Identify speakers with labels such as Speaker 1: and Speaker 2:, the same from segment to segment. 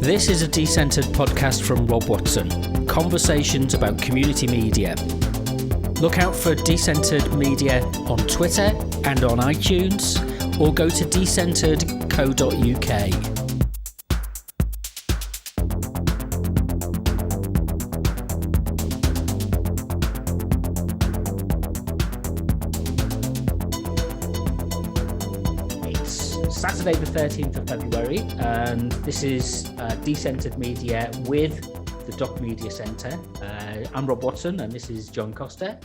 Speaker 1: This is a Decentered podcast from Rob Watson. Conversations about community media. Look out for Decentered Media on Twitter and on iTunes, or go to decentered.co.uk. Saturday the 13th of February, and this is Decentered Media with the Doc Media Centre. I'm Rob Watson and this is John Costa,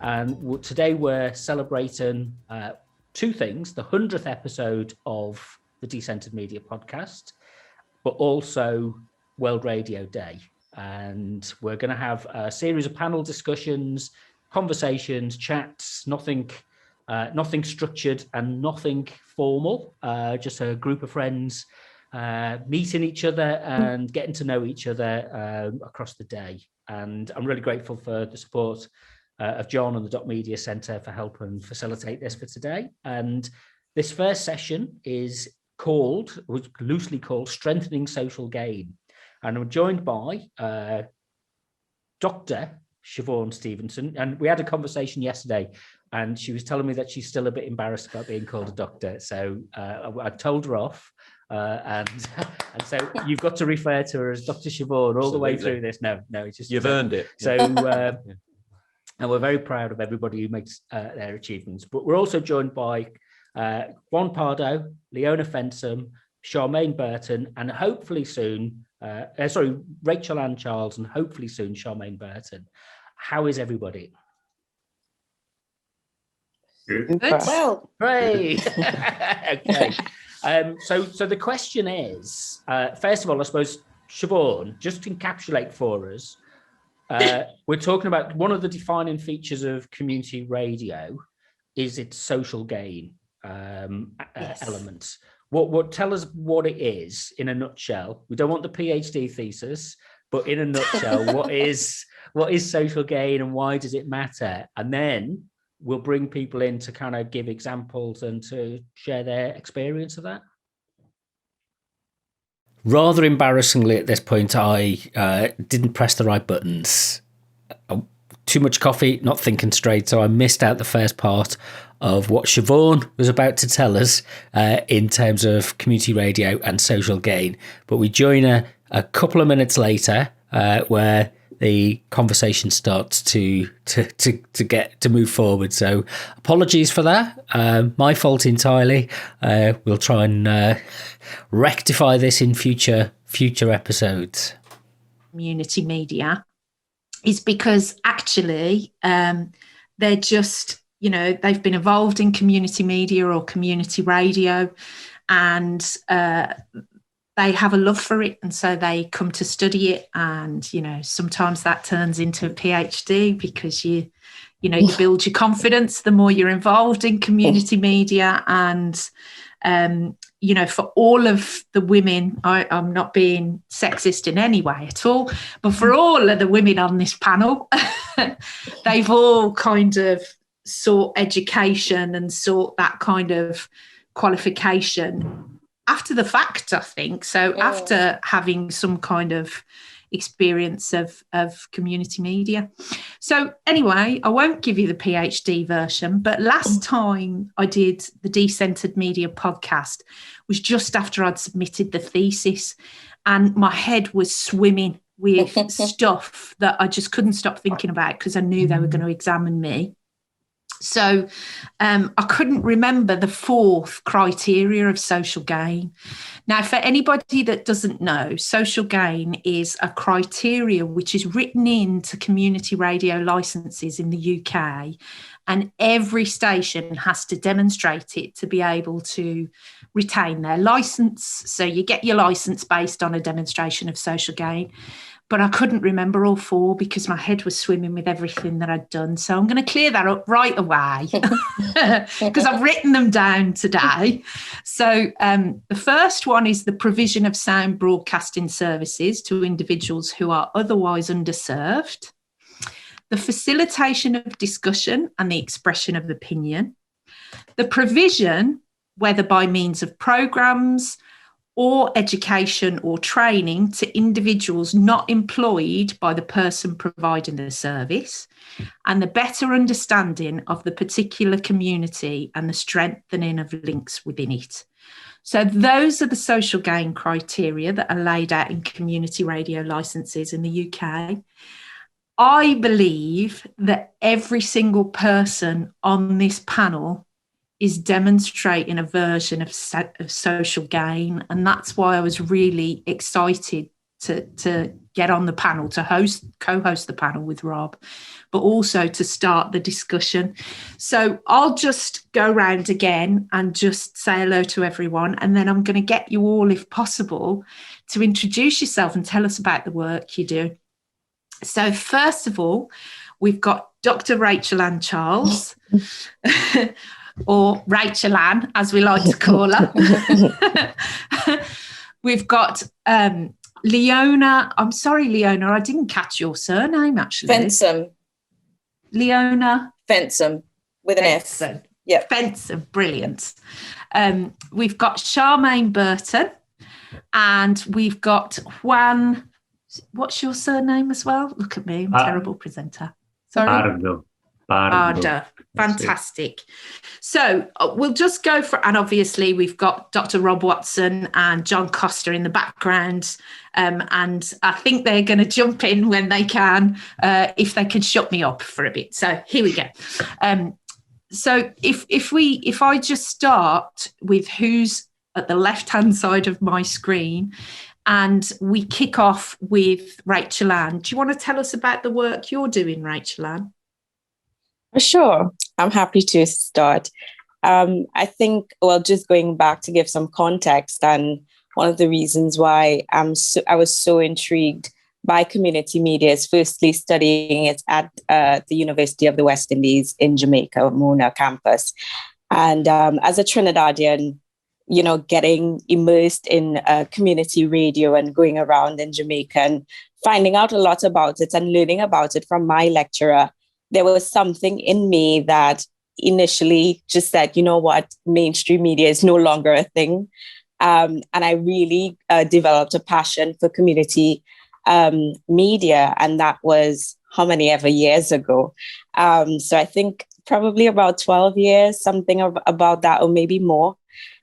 Speaker 1: and today we're celebrating two things: the 100th episode of the Decentered Media podcast, but also World Radio Day. And we're going to have a series of panel discussions, conversations, chats, nothing structured and nothing formal, just a group of friends meeting each other and getting to know each other across the day. And I'm really grateful for the support of John and the Doc Media Centre for helping facilitate this for today. And this first session was loosely called Strengthening Social Gain. And I'm joined by Dr Siobhán Stevenson. And we had a conversation yesterday, and she was telling me that she's still a bit embarrassed about being called a doctor. So I told her off. And so you've got to refer to her as Dr. Siobhán all the way through this. No, it's just...
Speaker 2: You've earned it.
Speaker 1: So, and we're very proud of everybody who makes their achievements. But we're also joined by Juan Pardo, Leona Fensome, Charmaine Burton, and hopefully soon, Rachel Ann Charles, and hopefully soon Charmaine Burton. How is everybody?
Speaker 3: Good.
Speaker 4: Well,
Speaker 1: Great. Okay. So the question is, first of all, I suppose, Siobhán, just to encapsulate for us, we're talking about one of the defining features of community radio is its social gain elements. What tell us what it is in a nutshell. We don't want the PhD thesis, but in a nutshell, what is social gain and why does it matter? And then we'll bring people in to kind of give examples and to share their experience of that. Rather embarrassingly at this point, I didn't press the right buttons. Too much coffee, not thinking straight, so I missed out the first part of what Siobhán was about to tell us in terms of community radio and social gain. But we join her a couple of minutes later where the conversation starts to move forward. So apologies for that. My fault entirely. We'll try and rectify this in future episodes.
Speaker 3: Community media is because actually they're just, they've been involved in community media or community radio, and they have a love for it, and so they come to study it. And sometimes that turns into a PhD because you build your confidence the more you're involved in community media. And for all of the women, I'm not being sexist in any way at all, but for all of the women on this panel, they've all kind of sought education and sought that kind of qualification after the fact, I think. So after having some kind of experience of community media. So anyway, I won't give you the PhD version, but last time I did the Decentered Media podcast was just after I'd submitted the thesis, and my head was swimming with stuff that I just couldn't stop thinking about because I knew they were going to examine me. So I couldn't remember the fourth criteria of social gain. Now, for anybody that doesn't know, social gain is a criteria which is written into community radio licenses in the UK, and every station has to demonstrate it to be able to retain their licence. So you get your licence based on a demonstration of social gain. But I couldn't remember all four because my head was swimming with everything that I'd done. So I'm going to clear that up right away because I've written them down today. So the first one is the provision of sound broadcasting services to individuals who are otherwise underserved, the facilitation of discussion and the expression of opinion, the provision, whether by means of programmes or education or training to individuals not employed by the person providing the service, and the better understanding of the particular community and the strengthening of links within it. So those are the social gain criteria that are laid out in community radio licenses in the UK. I believe that every single person on this panel is demonstrating a version of social gain. And that's why I was really excited to get on the panel, to co-host the panel with Rob, but also to start the discussion. So I'll just go round again and just say hello to everyone. And then I'm going to get you all, if possible, to introduce yourself and tell us about the work you do. So first of all, we've got Dr. Rachel Ann Charles, or Rachel Ann, as we like to call her. We've got Leona. I'm sorry, Leona, I didn't catch your surname, actually.
Speaker 2: Fensome.
Speaker 3: Leona
Speaker 2: Fensome, with an
Speaker 3: F.
Speaker 2: Yeah.
Speaker 3: Fensome, brilliant. We've got Charmaine Burton, and we've got Juan. What's your surname as well? Look at me, I'm a terrible presenter. Sorry. Pardo. Fantastic. So we'll just go for, and obviously we've got Dr. Rob Watson and John Costa in the background, and I think they're going to jump in when they can, if they can shut me up for a bit. So here we go. So if I just start with who's at the left-hand side of my screen, and we kick off with Rachel Ann. Do you want to tell us about the work you're doing, Rachel Ann?
Speaker 2: Sure, I'm happy to start. I think, well, just going back to give some context, and one of the reasons why I was so intrigued by community media is firstly studying it at the University of the West Indies in Jamaica, Mona campus. And as a Trinidadian, you know, getting immersed in community radio and going around in Jamaica and finding out a lot about it and learning about it from my lecturer, there was something in me that initially just said, you know what, mainstream media is no longer a thing. And I really developed a passion for community media. And that was how many ever years ago. So I think probably about 12 years, something about that, or maybe more.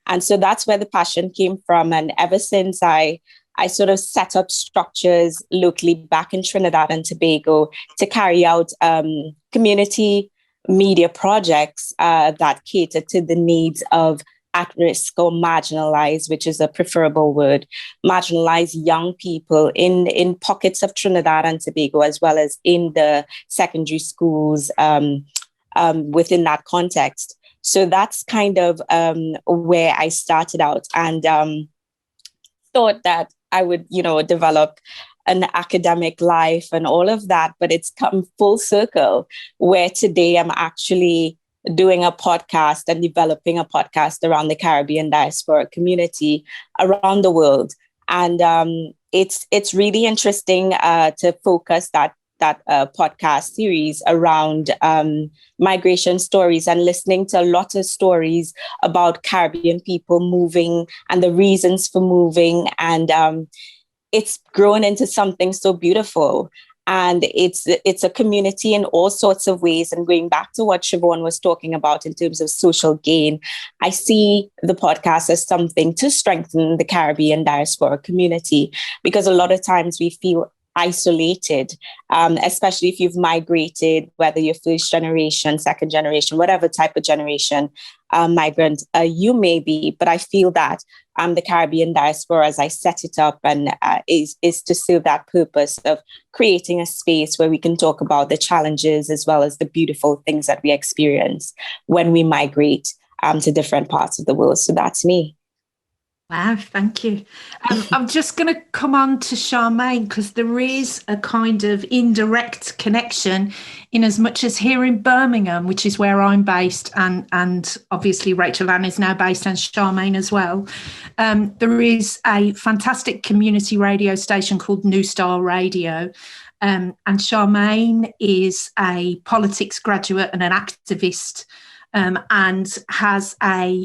Speaker 2: And so that's where the passion came from. And ever since I sort of set up structures locally back in Trinidad and Tobago to carry out community media projects that cater to the needs of at-risk or marginalized, which is a preferable word, marginalized young people in pockets of Trinidad and Tobago, as well as in the secondary schools within that context. So that's kind of where I started out, and thought that I would, you know, develop an academic life and all of that. But it's come full circle, where today I'm actually doing a podcast and developing a podcast around the Caribbean diaspora community around the world. And it's really interesting to focus that podcast series around migration stories and listening to a lot of stories about Caribbean people moving and the reasons for moving. And it's grown into something so beautiful. And it's a community in all sorts of ways. And going back to what Siobhán was talking about in terms of social gain, I see the podcast as something to strengthen the Caribbean diaspora community, because a lot of times we feel isolated, especially if you've migrated, whether you're first generation, second generation, whatever type of generation migrant you may be. But I feel that the Caribbean diaspora, as I set it up, and is to serve that purpose of creating a space where we can talk about the challenges as well as the beautiful things that we experience when we migrate to different parts of the world. So that's me.
Speaker 3: Wow, thank you. I'm just going to come on to Charmaine, because there is a kind of indirect connection in as much as here in Birmingham, which is where I'm based, and obviously Rachel Ann is now based, and Charmaine as well. There is a fantastic community radio station called New Style Radio. And Charmaine is a politics graduate and an activist, and has a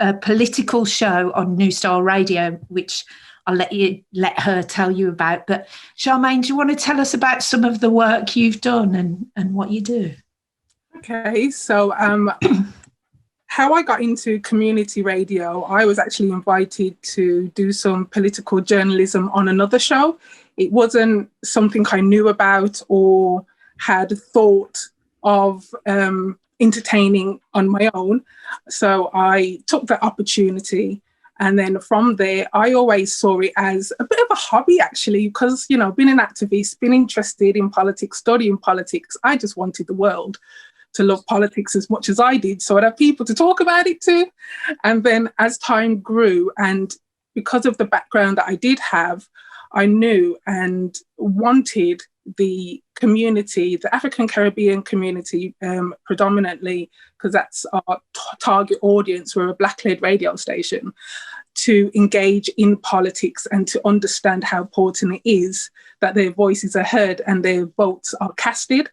Speaker 3: a political show on New Style Radio, which I'll let her tell you about. But Charmaine, do you want to tell us about some of the work you've done and what you do?
Speaker 4: Okay, so how I got into community radio, I was actually invited to do some political journalism on another show. It wasn't something I knew about or had thought of entertaining on my own. So I took that opportunity. And then from there, I always saw it as a bit of a hobby, actually, because, you know, being an activist, being interested in politics, studying politics, I just wanted the world to love politics as much as I did. So I'd have people to talk about it too. And then as time grew, and because of the background that I did have, I knew and wanted the community, the African Caribbean community predominantly, because that's our target audience, we're a Black-led radio station, to engage in politics and to understand how important it is that their voices are heard and their votes are casted.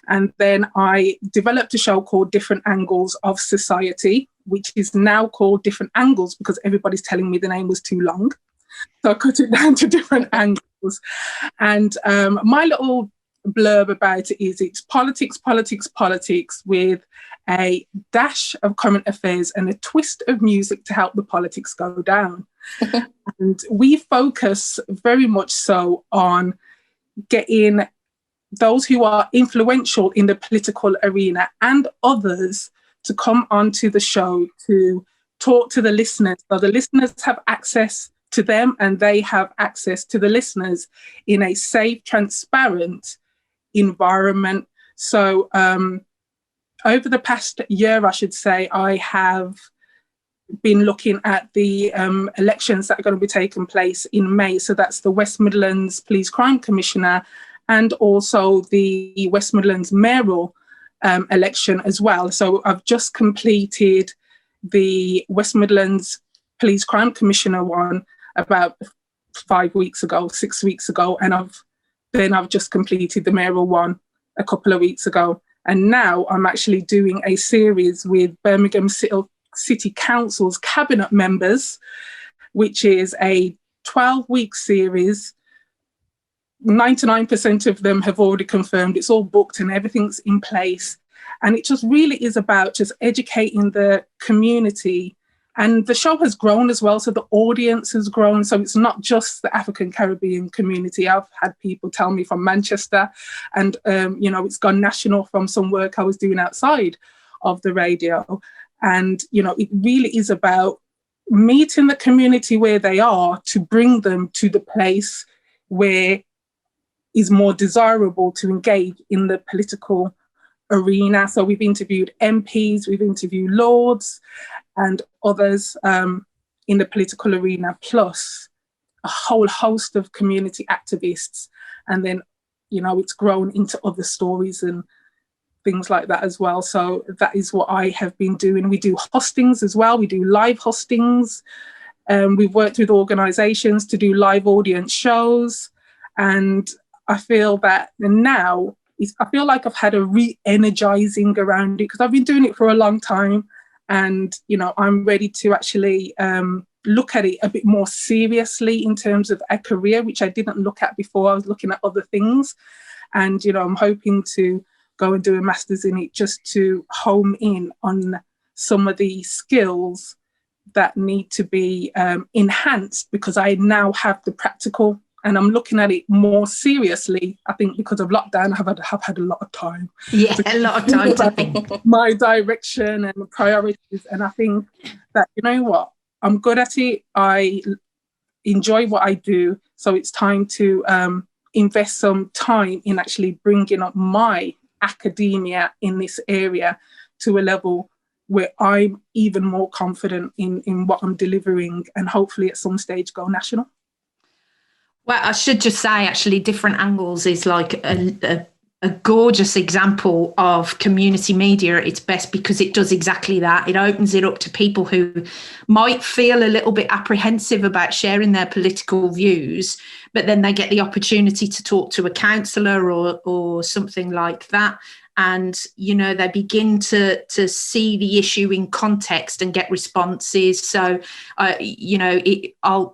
Speaker 4: And then I developed a show called Different Angles of Society, which is now called Different Angles because everybody's telling me the name was too long. So I cut it down to Different Angles. And my little blurb about it is it's politics, politics, politics with a dash of current affairs and a twist of music to help the politics go down. And we focus very much so on getting those who are influential in the political arena and others to come onto the show to talk to the listeners. So the listeners have access to them and they have access to the listeners in a safe, transparent environment. So over the past year, I should say, I have been looking at the elections that are going to be taking place in May. So that's the West Midlands Police Crime Commissioner and also the West Midlands mayoral election as well. So I've just completed the West Midlands Police Crime Commissioner one about 6 weeks ago, and I've just completed the mayoral one a couple of weeks ago. And now I'm actually doing a series with Birmingham City Council's cabinet members, which is a 12-week series. 99% of them have already confirmed, it's all booked and everything's in place. And it just really is about just educating the community. And the show has grown as well, so the audience has grown. So it's not just the African Caribbean community. I've had people tell me from Manchester, and it's gone national from some work I was doing outside of the radio. And it really is about meeting the community where they are to bring them to the place where is more desirable to engage in the political arena. So we've interviewed MPs, we've interviewed lords and others in the political arena, plus a whole host of community activists. And then, it's grown into other stories and things like that as well. So that is what I have been doing. We do hostings as well. We do live hostings. We've worked with organisations to do live audience shows. And I feel that now, I feel like I've had a re-energizing around it because I've been doing it for a long time. And, I'm ready to actually look at it a bit more seriously in terms of a career, which I didn't look at before. I was looking at other things. And, I'm hoping to go and do a master's in it just to home in on some of the skills that need to be enhanced because I now have the practical. And I'm looking at it more seriously, I think, because of lockdown. I've had a lot of time.
Speaker 3: Yeah, a lot of time to think.
Speaker 4: My direction and priorities. And I think that, I'm good at it. I enjoy what I do. So it's time to invest some time in actually bringing up my academia in this area to a level where I'm even more confident in what I'm delivering and hopefully at some stage go national.
Speaker 3: Well, I should just say, actually, Different Angles is like a gorgeous example of community media at its best because it does exactly that. It opens it up to people who might feel a little bit apprehensive about sharing their political views but then they get the opportunity to talk to a counsellor or something like that. And, you know, they begin to see the issue in context and get responses. So, you know,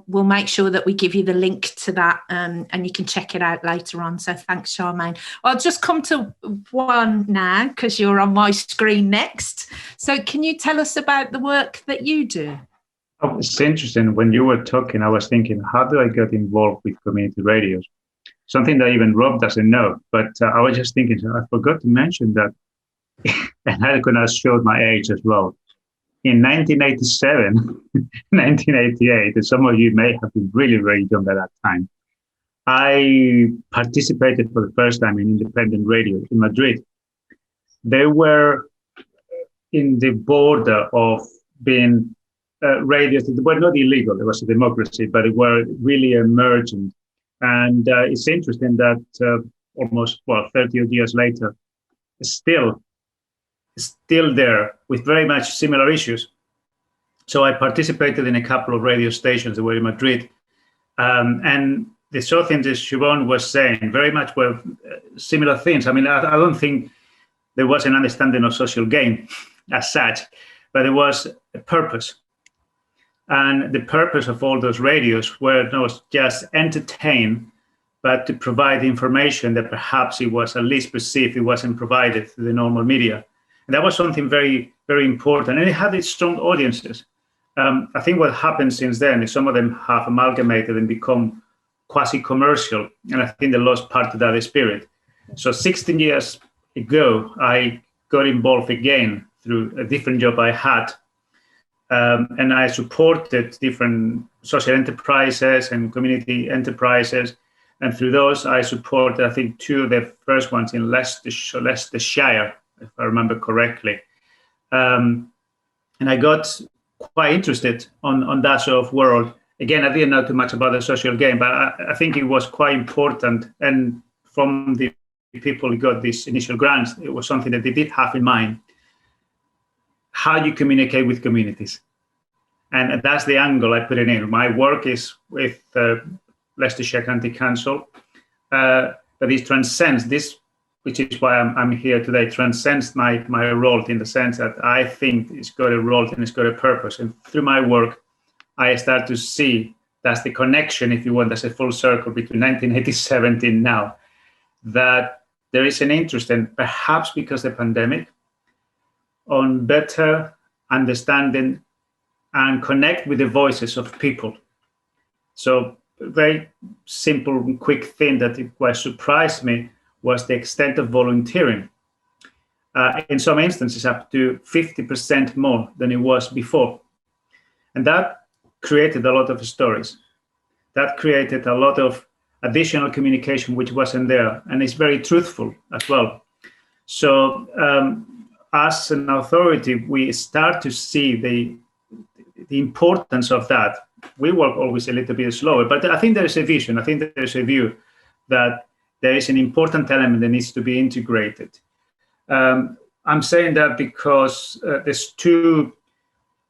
Speaker 3: we'll make sure that we give you the link to that and you can check it out later on. So thanks, Charmaine. I'll just come to Juan now because you're on my screen next. So can you tell us about the work that you do?
Speaker 5: Oh, it's interesting. When you were talking, I was thinking, how do I get involved with community radios? Something that even Rob doesn't know, but I was just thinking, I forgot to mention that, and I could have showed my age as well. In 1987, 1988, and some of you may have been really, very young at that time, I participated for the first time in independent radio in Madrid. They were in the border of being radios that were not illegal. It was a democracy, but it were really emergent. And it's interesting that almost 30 years later, still there with very much similar issues. So I participated in a couple of radio stations that were in Madrid, and the sort of things that Siobhán was saying very much were similar things. I mean, I don't think there was an understanding of social gain as such, but there was a purpose. And the purpose of all those radios were not just entertain, but to provide information that perhaps it was at least perceived it wasn't provided through the normal media. And that was something very, very important. And it had its strong audiences. I think what happened since then is some of them have amalgamated and become quasi-commercial. And I think they lost part of that spirit. So 16 years ago, I got involved again through a different job I had. And I supported different social enterprises and community enterprises. And through those, I supported, I think, two of the first ones in Leicestershire, if I remember correctly. And I got quite interested on that sort of world. Again, I didn't know too much about the social game, but I think it was quite important. And from the people who got these initial grants, it was something that they did have in mind. How you communicate with communities. And that's the angle I put it in. My work is with Leicestershire County Council, but it transcends this, which is why I'm here today, transcends my role in the sense that I think it's got a role and it's got a purpose. And through my work, I start to see that's the connection, if you want, that's a full circle between 1987 and now, that there is an interest, and perhaps because of the pandemic, on better understanding and connect with the voices of people. So a very simple and quick thing that quite surprised me was the extent of volunteering. In some instances, up to 50% more than it was before. And that created a lot of stories. That created a lot of additional communication which wasn't there. And it's very truthful as well. So as an authority, we start to see the importance of that. We work always a little bit slower, but I think there is a vision. I think there's a view that there is an important element that needs to be integrated. I'm saying that because there's two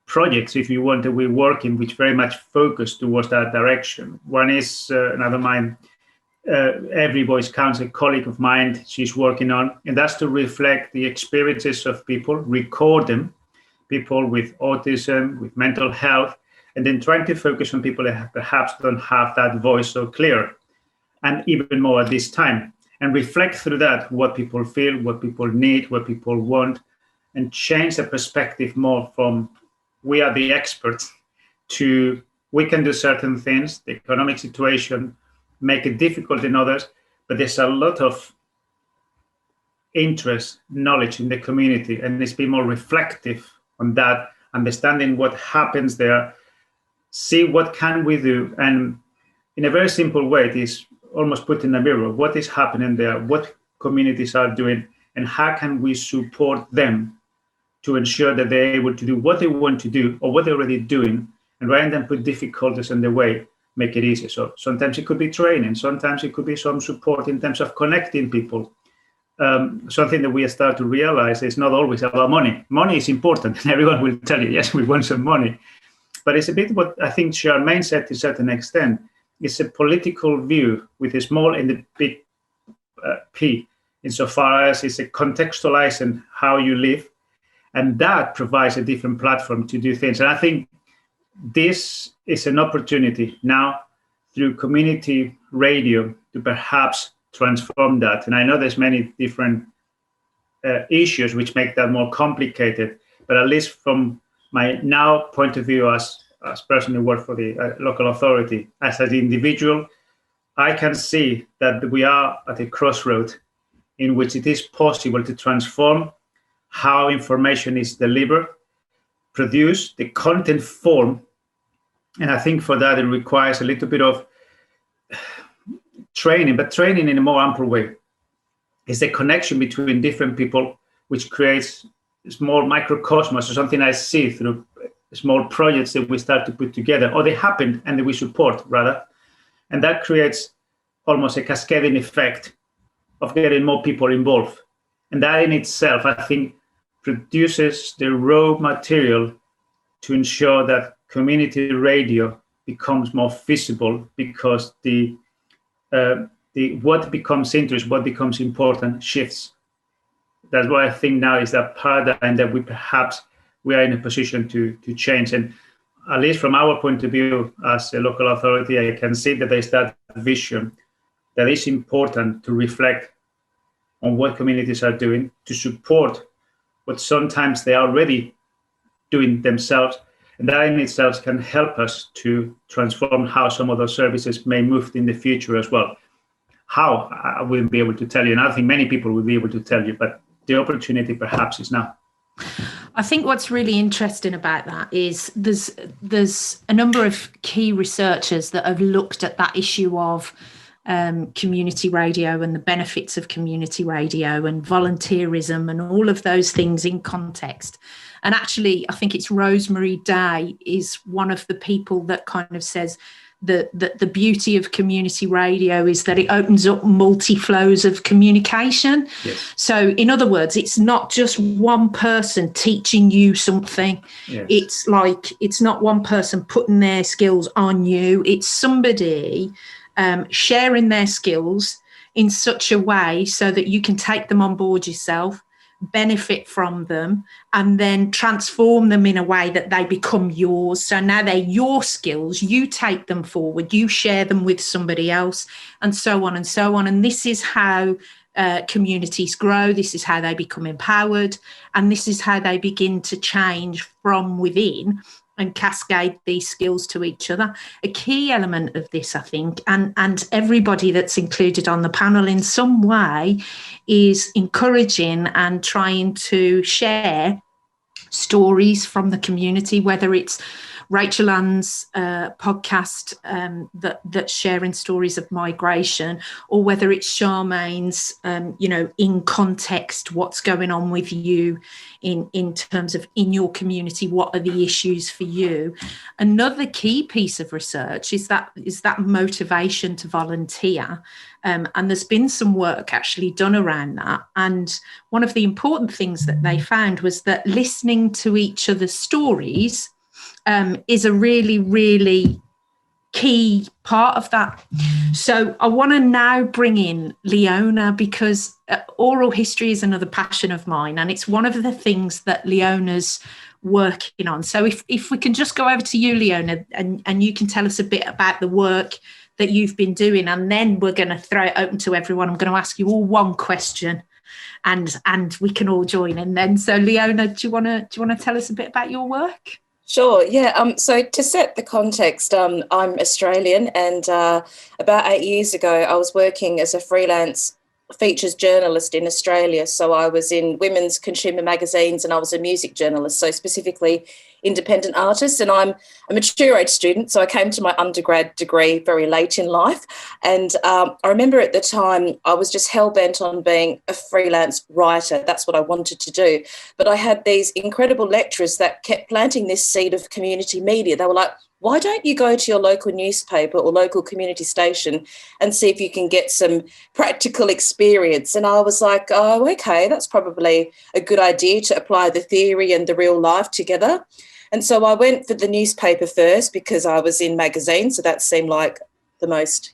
Speaker 5: projects, if you want, that we work in, which very much focus towards that direction. One is another mine, Every Voice Counts, a colleague of mine, she's working on, and that's to reflect the experiences of people, record them, people with autism, with mental health, and then trying to focus on people that perhaps don't have that voice so clear, and even more at this time, and reflect through that what people feel, what people need, what people want, and change the perspective more from we are the experts to we can do certain things, the economic situation make it difficult in others, but there's a lot of interest, knowledge in the community, and it's been more reflective on that, understanding what happens there, see what can we do, and in a very simple way, it is almost put in a mirror, what is happening there, what communities are doing, and how can we support them to ensure that they're able to do what they want to do or what they're already doing, and rather than put difficulties in the way, make it easier. So sometimes it could be training, sometimes it could be some support in terms of connecting people. Something that we start to realize is not always about money. Money is important, and everyone will tell you, yes, we want some money. But it's a bit what I think Charmaine said to a certain extent. is a political view with a small and a big P, insofar as it's a contextualizing how you live, and that provides a different platform to do things. And I think this is an opportunity now through community radio to perhaps transform that. And I know there's many different issues which make that more complicated, but at least from my now point of view as person who works for the local authority, as an individual, I can see that we are at a crossroad in which it is possible to transform how information is delivered, produced, the content form. And I think for that, it requires a little bit of training, but training in a more ample way. It's the connection between different people, which creates a small microcosmos, or something I see through small projects that we start to put together, or they happen and that we support, rather. And that creates almost a cascading effect of getting more people involved. And that in itself, I think, produces the raw material to ensure that community radio becomes more visible, because the what becomes interest, what becomes important, shifts. That's what I think now is that paradigm that we are in a position to change. And at least from our point of view as a local authority, I can see that there's that vision that is important to reflect on what communities are doing, to support what sometimes they are already doing themselves. And that in itself can help us to transform how some of those services may move in the future as well. How, I wouldn't be able to tell you, and I think many people will be able to tell you, but the opportunity perhaps is now.
Speaker 3: I think what's really interesting about that is there's a number of key researchers that have looked at that issue of community radio and the benefits of community radio and volunteerism and all of those things in context. And actually, I think it's Rosemary Day is one of the people that kind of says that the beauty of community radio is that it opens up multi-flows of communication.
Speaker 5: Yes.
Speaker 3: So in other words, it's not just one person teaching you something.
Speaker 5: Yes.
Speaker 3: It's like, it's not one person putting their skills on you. It's somebody sharing their skills in such a way so that you can take them on board yourself, benefit from them, and then transform them in a way that they become yours. So now they're your skills, you take them forward, you share them with somebody else, and so on and so on. And this is how communities grow, this is how they become empowered, and this is how they begin to change from within and cascade these skills to each other. A key element of this, I think, and everybody that's included on the panel in some way is encouraging and trying to share stories from the community, whether it's Rachel Ann's podcast that's sharing stories of migration, or whether it's Charmaine's, in context, what's going on with you in terms of in your community, what are the issues for you. Another key piece of research is that motivation to volunteer. And there's been some work actually done around that. And one of the important things that they found was that listening to each other's stories is a really, really key part of that. So I want to now bring in Leona, because oral history is another passion of mine, and it's one of the things that Leona's working on. So if we can just go over to you, Leona, and you can tell us a bit about the work that you've been doing, and then we're going to throw it open to everyone. I'm going to ask you all one question, and we can all join in then. So Leona, do you want to tell us a bit about your work?
Speaker 2: Sure, yeah. So to set the context, I'm Australian, and about 8 years ago, I was working as a freelance features journalist in Australia. So I was in women's consumer magazines, and I was a music journalist, so specifically independent artists. And I'm a mature age student, so I came to my undergrad degree very late in life. And I remember at the time I was just hell-bent on being a freelance writer. That's what I wanted to do. But I had these incredible lecturers that kept planting this seed of community media. They were like, why don't you go to your local newspaper or local community station and see if you can get some practical experience? And I was like, oh, okay, that's probably a good idea to apply the theory and the real life together. And so I went for the newspaper first because I was in magazines, so that seemed like
Speaker 6: the most,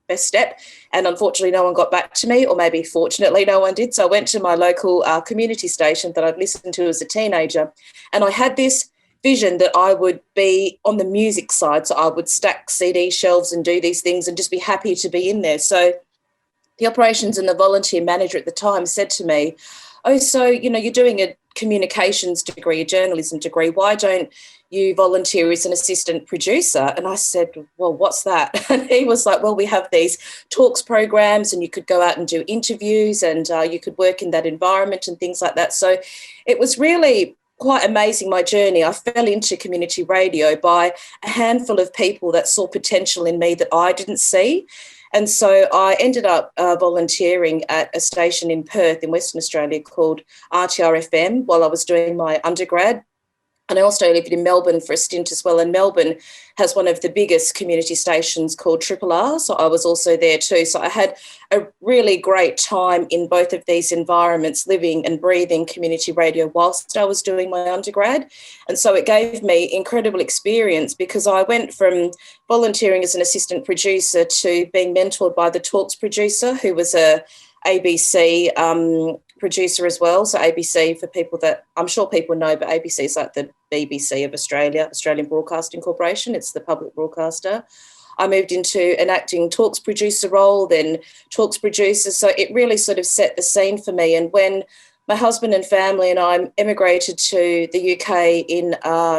Speaker 6: best step. And unfortunately, no one got back to me, or maybe fortunately no one did. So I went to my local community station that I'd listened to as a teenager, and I had this vision that I would be on the music side. So I would stack CD shelves and do these things and just be happy to be in there. So the operations and the volunteer manager at the time said to me, "Oh, so, you're doing a communications degree, a journalism degree. Why don't you volunteer as an assistant producer?" And I said, "Well, what's that?" And he was like, "Well, we have these talks programs, and you could go out and do interviews, and you could work in that environment and things like that." So it was really quite amazing, my journey. I fell into community radio by a handful of people that saw potential in me that I didn't see. And so I ended up volunteering at a station in Perth in Western Australia called RTR-FM while I was doing my undergrad. And I also lived in Melbourne for a stint as well. And Melbourne has one of the biggest community stations called Triple R. So I was also there too. So I had a really great time in both of these environments, living and breathing community radio whilst I was doing my undergrad. And so it gave me incredible experience, because I went from volunteering as an assistant producer to being mentored by the talks producer, who was a ABC producer as well. So ABC, for people that I'm sure people know, but ABC is like the BBC of Australia, Australian Broadcasting Corporation. It's the public broadcaster. I moved into an acting talks producer role, then talks producer. So it really sort of set the scene for me. And when my husband and family and I emigrated to the UK in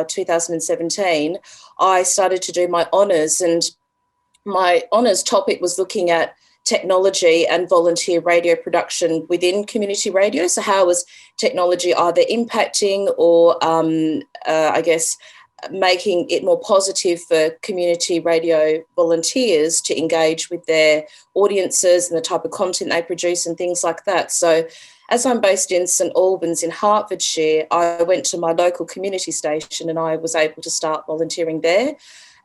Speaker 6: 2017, I started to do my honours, and my honours topic was looking at technology and volunteer radio production within community radio. So how was technology either impacting or, making it more positive for community radio volunteers to engage with their audiences and the type of content they produce and things like that. So as I'm based in St Albans in Hertfordshire, I went to my local community station and I was able to start volunteering there.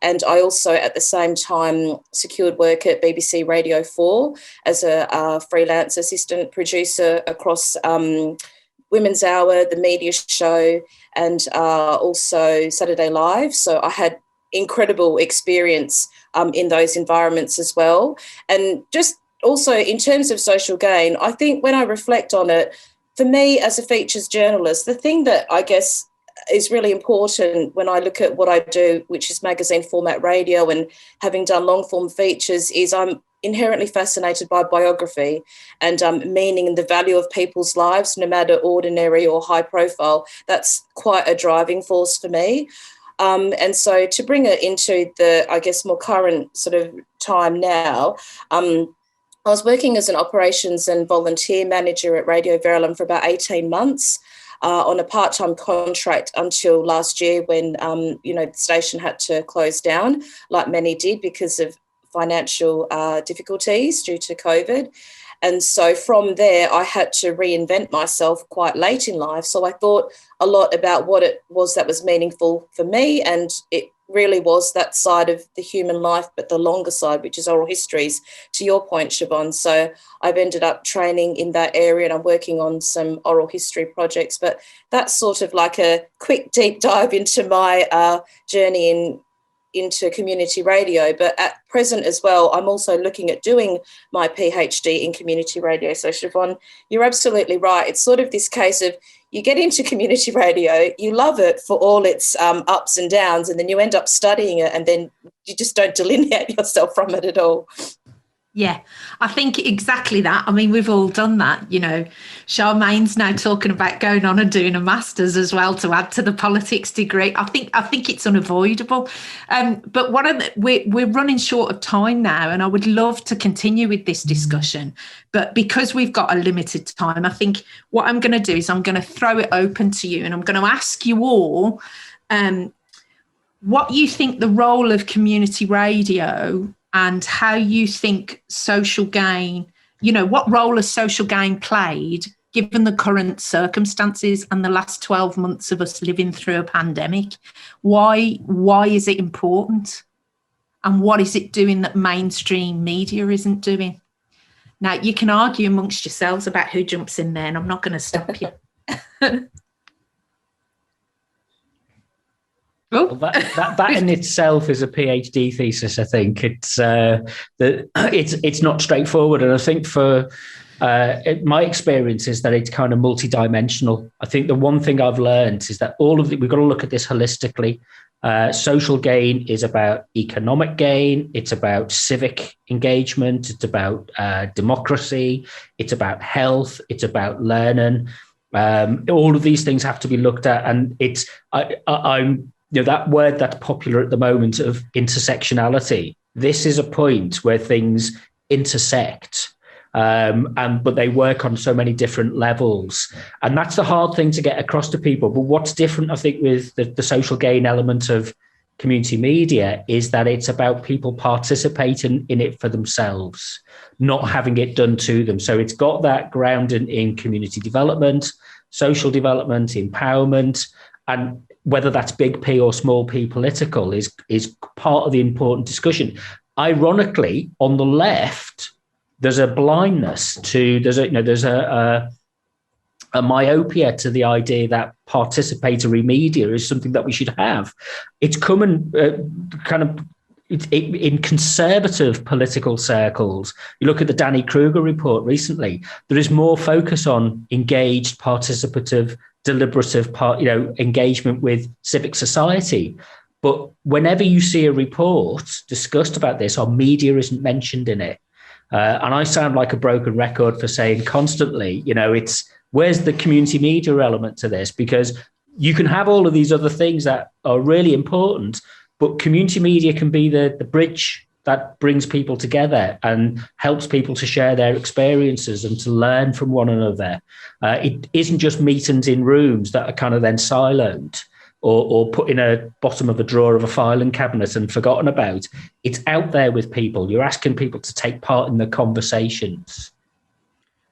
Speaker 6: And I also, at the same time, secured work at BBC Radio 4 as a freelance assistant producer across Women's Hour, The Media Show, and also Saturday Live. So I had incredible experience in those environments as well. And just also in terms of social gain, I think when I reflect on it, for me as a features journalist, the thing that I guess is really important when I look at what I do, which is magazine format radio, and having done long form features, is I'm inherently fascinated by biography and meaning and the value of people's lives, no matter ordinary or high profile. That's quite a driving force for me. And so to bring it into the, I guess, more current sort of time now, I was working as an operations and volunteer manager at Radio Verulam for about 18 months. On a part-time contract until last year when, the station had to close down, like many did because of financial difficulties due to COVID. And so from there, I had to reinvent myself quite late in life. So I thought a lot about what it was that was meaningful for me, and it really was that side of the human life, but the longer side, which is oral histories, to your point, Siobhán. So I've ended up training in that area and I'm working on some oral history projects. But that's sort of like a quick deep dive into my journey into community radio. But at present as well, I'm also looking at doing my PhD in community radio. So Siobhán, you're absolutely right. It's sort of this case of you get into community radio, you love it for all its ups and downs, and then you end up studying it and then you just don't delineate yourself from it at all.
Speaker 3: Yeah, I think exactly that. I mean, we've all done that, Charmaine's now talking about going on and doing a master's as well to add to the politics degree. I think it's unavoidable. But we're running short of time now, and I would love to continue with this discussion. But because we've got a limited time, I think what I'm going to do is I'm going to throw it open to you, and I'm going to ask you all what you think the role of community radio and how you think social gain, what role has social gain played given the current circumstances and the last 12 months of us living through a pandemic? Why is it important? And what is it doing that mainstream media isn't doing? Now, you can argue amongst yourselves about who jumps in there, and I'm not going to stop you.
Speaker 1: Well, that in itself is a PhD thesis. I think it's not straightforward, and I think for my experience is that it's kind of multidimensional. I think the one thing I've learned is that we've got to look at this holistically. Social gain is about economic gain. It's about civic engagement. It's about democracy. It's about health. It's about learning. All of these things have to be looked at, and I'm that word that's popular at the moment of intersectionality. This is a point where things intersect. But they work on so many different levels, and that's the hard thing to get across to people. But what's different, I think, with the social gain element of community media is that it's about people participating in it for themselves, not having it done to them. So it's got that grounding in community development, social development, empowerment, and whether that's big P or small p political is part of the important discussion. Ironically, on the left, there's a blindness to there's a myopia to the idea that participatory media is something that we should have. It's coming in conservative political circles. You look at the Danny Kruger report recently. There is more focus on engaged, participative, deliberative engagement with civic society. But whenever you see a report discussed about this, our media isn't mentioned in it. And I sound like a broken record for saying constantly, it's where's the community media element to this? Because you can have all of these other things that are really important, but community media can be the bridge that brings people together and helps people to share their experiences and to learn from one another. It isn't just meetings in rooms that are kind of then siloed or put in a bottom of a drawer of a filing cabinet and forgotten about. It's out there with people. You're asking people to take part in the conversations.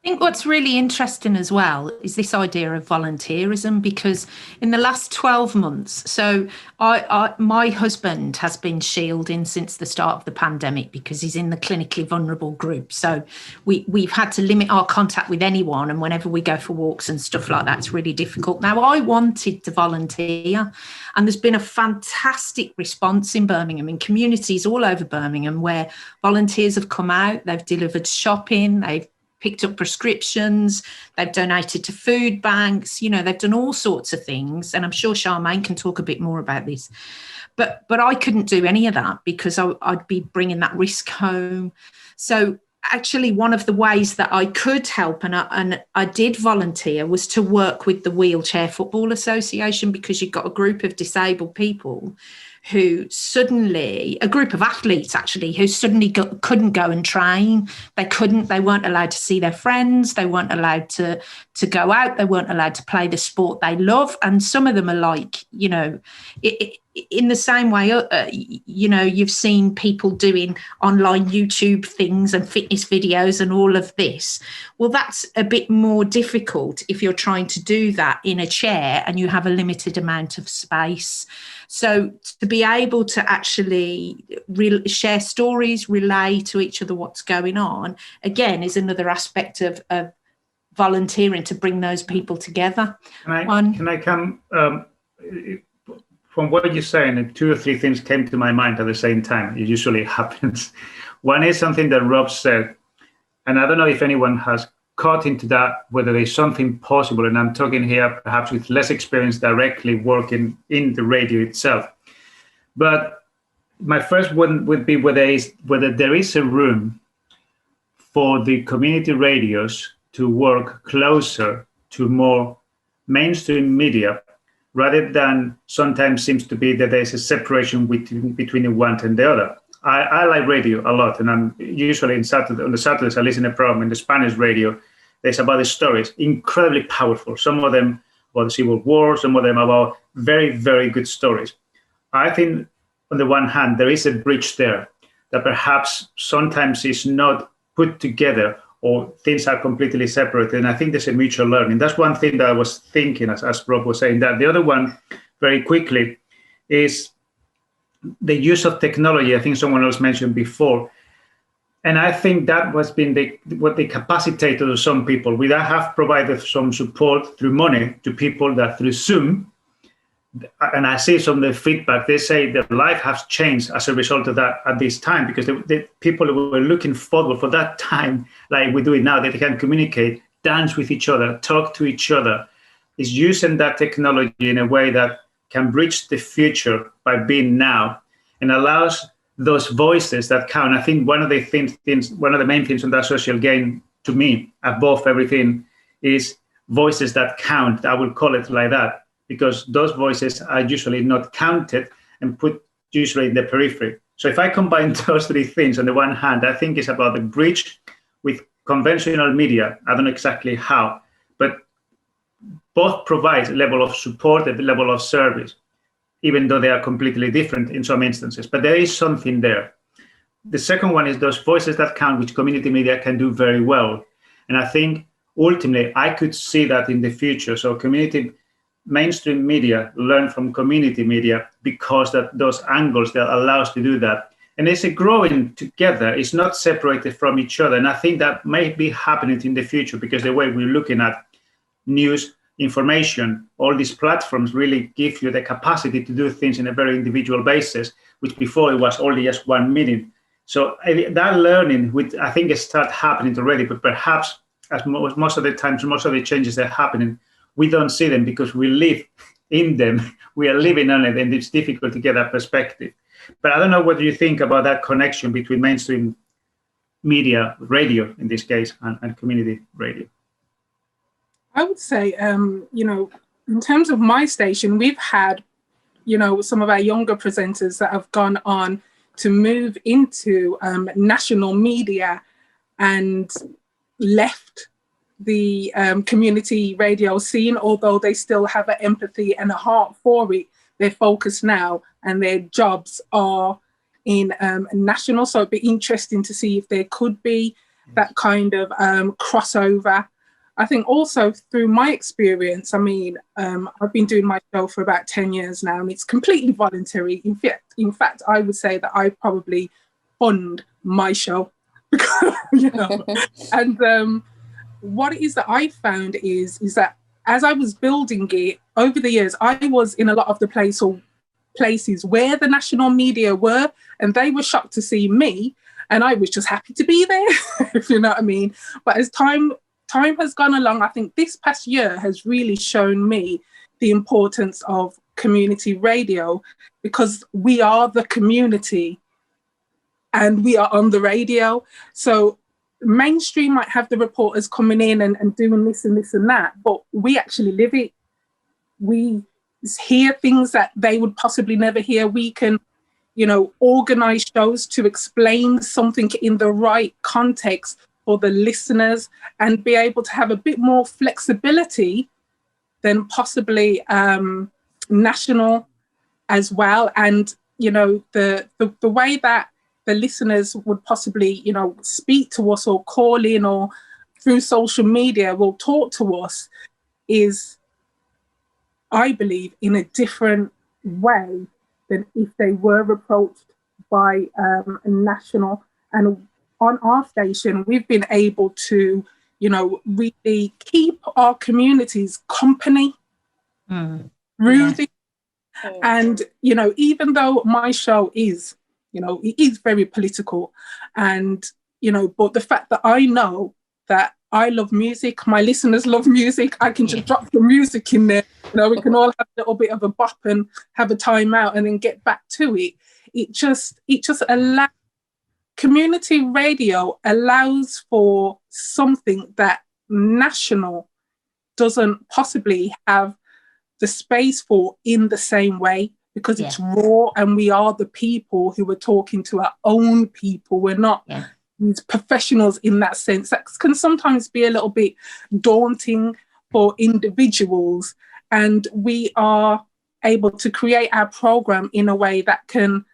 Speaker 3: I think what's really interesting as well is this idea of volunteerism, because in the last 12 months, so my husband has been shielding since the start of the pandemic because he's in the clinically vulnerable group. So we've had to limit our contact with anyone, and whenever we go for walks and stuff like that, it's really difficult. Now, I wanted to volunteer, and there's been a fantastic response in Birmingham, in communities all over Birmingham, where volunteers have come out, they've delivered shopping, they've picked up prescriptions, they've donated to food banks, they've done all sorts of things. And I'm sure Charmaine can talk a bit more about this. But I couldn't do any of that because I'd be bringing that risk home. So actually, one of the ways that I could help, and I did volunteer, was to work with the Wheelchair Football Association, because you've got a group of disabled people who suddenly, a group of athletes actually, who suddenly couldn't go and train. They weren't allowed to see their friends. They weren't allowed to go out. They weren't allowed to play the sport they love. And some of them are like, in the same way, you've seen people doing online YouTube things and fitness videos and all of this. Well, that's a bit more difficult if you're trying to do that in a chair and you have a limited amount of space. So to be able to actually share stories, relay to each other what's going on, again, is another aspect of volunteering to bring those people together. Can I come from what you're saying? 2 or 3 things came to my mind at the same time. It usually happens. One is something that Rob said, and I don't know if anyone has caught into that, whether there's something possible, and I'm talking here perhaps with less experience directly working in the radio itself. But my first one would be whether there is a room for the community radios to work closer to more mainstream media, rather than sometimes seems to be that there's a separation between the one and the other. I like radio a lot, and I'm usually on the Saturdays I listen to a program in the Spanish radio. There's about the stories, incredibly powerful. Some of them about the Civil War, some of them about very, very good stories. I think on the one hand, there is a bridge there that perhaps sometimes is not put together, or things are completely separate. And I think there's a mutual learning. That's one thing that I was thinking as Rob was saying that. The other one, very quickly, is the use of technology. I think someone else mentioned before. And I think that has been what the capacitator of some people. We have provided some support through money to people that through Zoom
Speaker 5: and I see some of the feedback, they say their life has changed as a result of that at this time, because the people who were looking forward for that time, like we do it now, that they can communicate, dance with each other, talk to each other, is using that technology in a way that can bridge the future by being now, and allows those voices that count. I think one of the main things on that social game, to me, above everything, is voices that count. I will call it like that, because those voices are usually not counted and put usually in the periphery. So if I combine those three things, on the one hand, I think it's about the bridge with conventional media. I don't know exactly how, but both provide a level of support and a level of service, even though they are completely different in some instances. But there is something there. The second one is those voices that count, which community media can do very well. And I think ultimately I could see that in the future. So mainstream media learn from community media, because that those angles that allow us to do that. And it's a growing together. It's not separated from each other. And I think that may be happening in the future, because the way we're looking at news, information, all these platforms really give you the capacity to do things in a very individual basis, which before it was only just 1 minute. So that learning, which I think has started happening already, but perhaps as most of the times, most of the changes that are happening, we don't see them because we live in them. We are living on it, and it's difficult to get that perspective. But I don't know what you think about that connection between mainstream media, radio in this case, and community radio.
Speaker 4: I would say, in terms of my station, we've had, some of our younger presenters that have gone on to move into national media and left the community radio scene, although they still have an empathy and a heart for it. They're focused now, and their jobs are in national. So it'd be interesting to see if there could be that kind of crossover. I think also through my experience, I've been doing my show for about 10 years now, and it's completely voluntary. In fact, I would say that I probably fund my show, and what it is that I found is that as I was building it over the years, I was in a lot of the places where the national media were, and they were shocked to see me, and I was just happy to be there, if you know what I mean. But as time has gone along, I think this past year has really shown me the importance of community radio, because we are the community and we are on the radio. So mainstream might have the reporters coming in and doing this and this and that, but we actually live it. We hear things that they would possibly never hear. We can, organize shows to explain something in the right context for the listeners, and be able to have a bit more flexibility than possibly national as well. And, the way that the listeners would possibly, speak to us or call in or through social media will talk to us is, I believe, in a different way than if they were approached by a national. And on our station, we've been able to, really keep our communities company through this. And, even though my show is, it is very political, and, but the fact that I know that I love music, my listeners love music, I can just drop the music in there, we can all have a little bit of a bop and have a time out and then get back to it. It just allows, community radio allows for something that national doesn't possibly have the space for in the same way, because it's raw, and we are the people who are talking to our own people. We're not these professionals in that sense. That can sometimes be a little bit daunting for individuals, and we are able to create our program in a way that can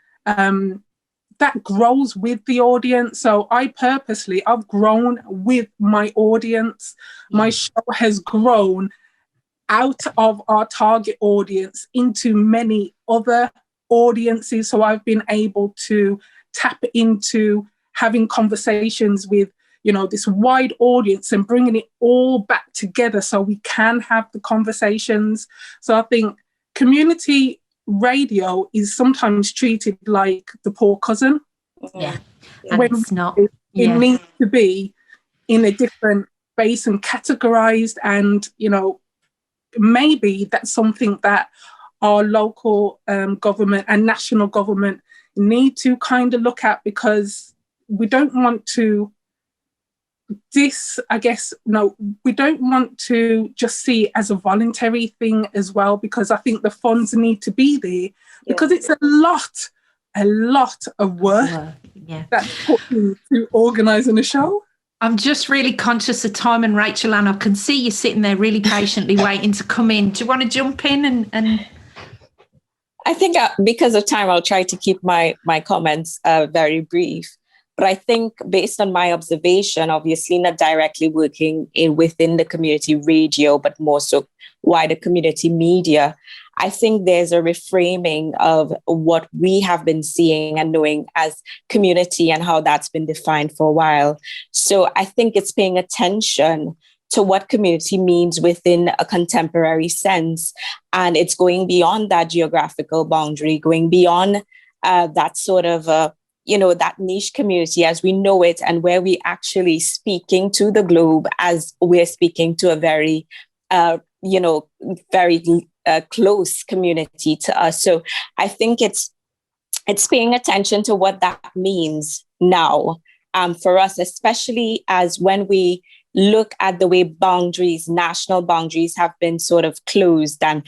Speaker 4: that grows with the audience. So I've grown with my audience. My show has grown out of our target audience into many other audiences. So I've been able to tap into having conversations with, this wide audience and bringing it all back together so we can have the conversations. So I think community radio is sometimes treated like the poor cousin.
Speaker 3: Yeah, and
Speaker 4: when
Speaker 3: it's not.
Speaker 4: It
Speaker 3: Yeah.
Speaker 4: needs to be in a different space and categorized, and maybe that's something that our local government and national government need to kind of look at, because we don't want to we don't want to just see it as a voluntary thing as well, because I think the funds need to be there, because it's a lot of work that's put into organising a show.
Speaker 3: I'm just really conscious of time, and Rachel Ann, I can see you sitting there really patiently waiting to come in. Do you want to jump in and...
Speaker 2: I think because of time, I'll try to keep my comments very brief. But I think based on my observation, obviously not directly working within the community radio, but more so wider community media, I think there's a reframing of what we have been seeing and knowing as community and how that's been defined for a while. So I think it's paying attention to what community means within a contemporary sense. And it's going beyond that geographical boundary, going beyond that sort of, that niche community as we know it, and where we actually speaking to the globe as we're speaking to a very, very close community to us. So I think it's paying attention to what that means now for us, especially as when we look at the way boundaries, national boundaries have been sort of closed, and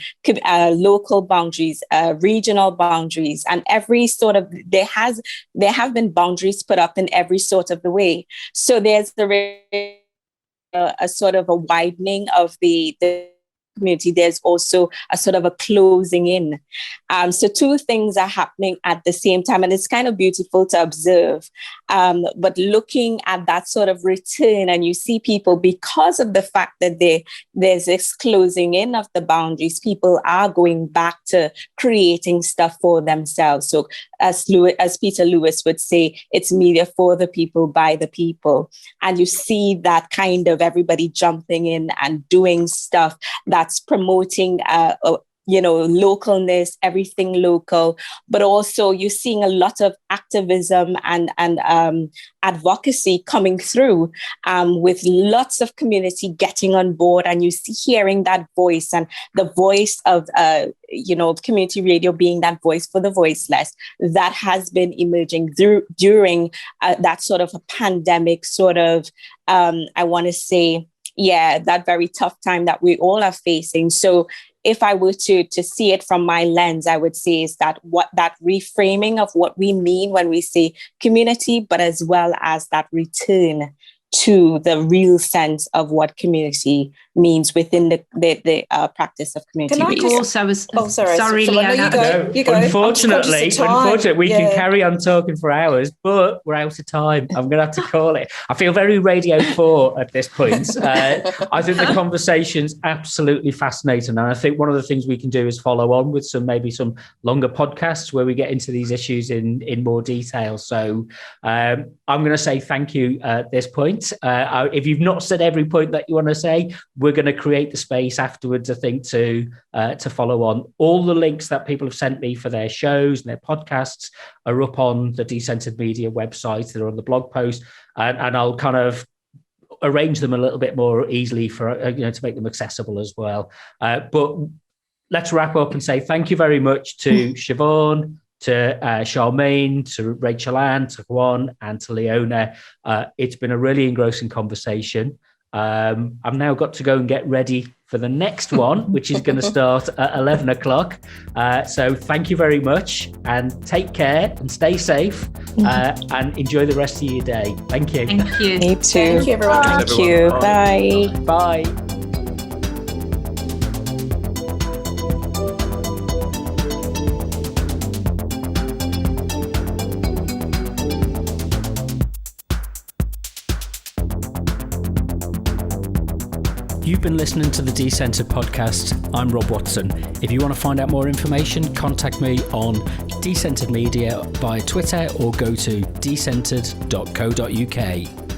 Speaker 2: local boundaries, regional boundaries, and every sort of, there have been boundaries put up in every sort of the way. So there's a sort of a widening of the community. There's also a sort of a closing in. So two things are happening at the same time, and it's kind of beautiful to observe. But looking at that sort of return, and you see people, because of the fact that there's this closing in of the boundaries, people are going back to creating stuff for themselves. So as Peter Lewis would say, it's media for the people, by the people. And you see that kind of everybody jumping in and doing stuff that's promoting localness, everything local, but also you're seeing a lot of activism and advocacy coming through with lots of community getting on board, and you see hearing that voice, and the voice of community radio being that voice for the voiceless that has been emerging during that sort of a pandemic sort of I want to say that very tough time that we all are facing. So if I were to see it from my lens, I would say is that that reframing of what we mean when we say community, but as well as that return to the real sense of what community means within the practice of community.
Speaker 3: Sorry, Leona.
Speaker 1: You go. Unfortunately, we can carry on talking for hours, but we're out of time. I'm going to have to call it. I feel very Radio 4 at this point. I think the conversation's absolutely fascinating, and I think one of the things we can do is follow on with maybe some longer podcasts where we get into these issues in more detail. So I'm going to say thank you at this point. If you've not said every point that you want to say, we're going to create the space afterwards, I think, to follow on. All the links that people have sent me for their shows and their podcasts are up on the Decentered Media website. They're on the blog post, and I'll kind of arrange them a little bit more easily for to make them accessible as well. But let's wrap up and say thank you very much to Siobhán, to Charmaine, to Rachel Ann, to Juan, and to Leona. It's been a really engrossing conversation. I've now got to go and get ready for the next one, which is going to start at 11 o'clock. So thank you very much, and take care and stay safe, and enjoy the rest of your day. Thank you.
Speaker 3: Thank you.
Speaker 2: Me too.
Speaker 6: Thank you, everyone.
Speaker 2: Thank you. Bye.
Speaker 1: Bye. You've been listening to the Decentered podcast. I'm Rob Watson. If you want to find out more information, contact me on Decentered Media via Twitter or go to decentered.co.uk.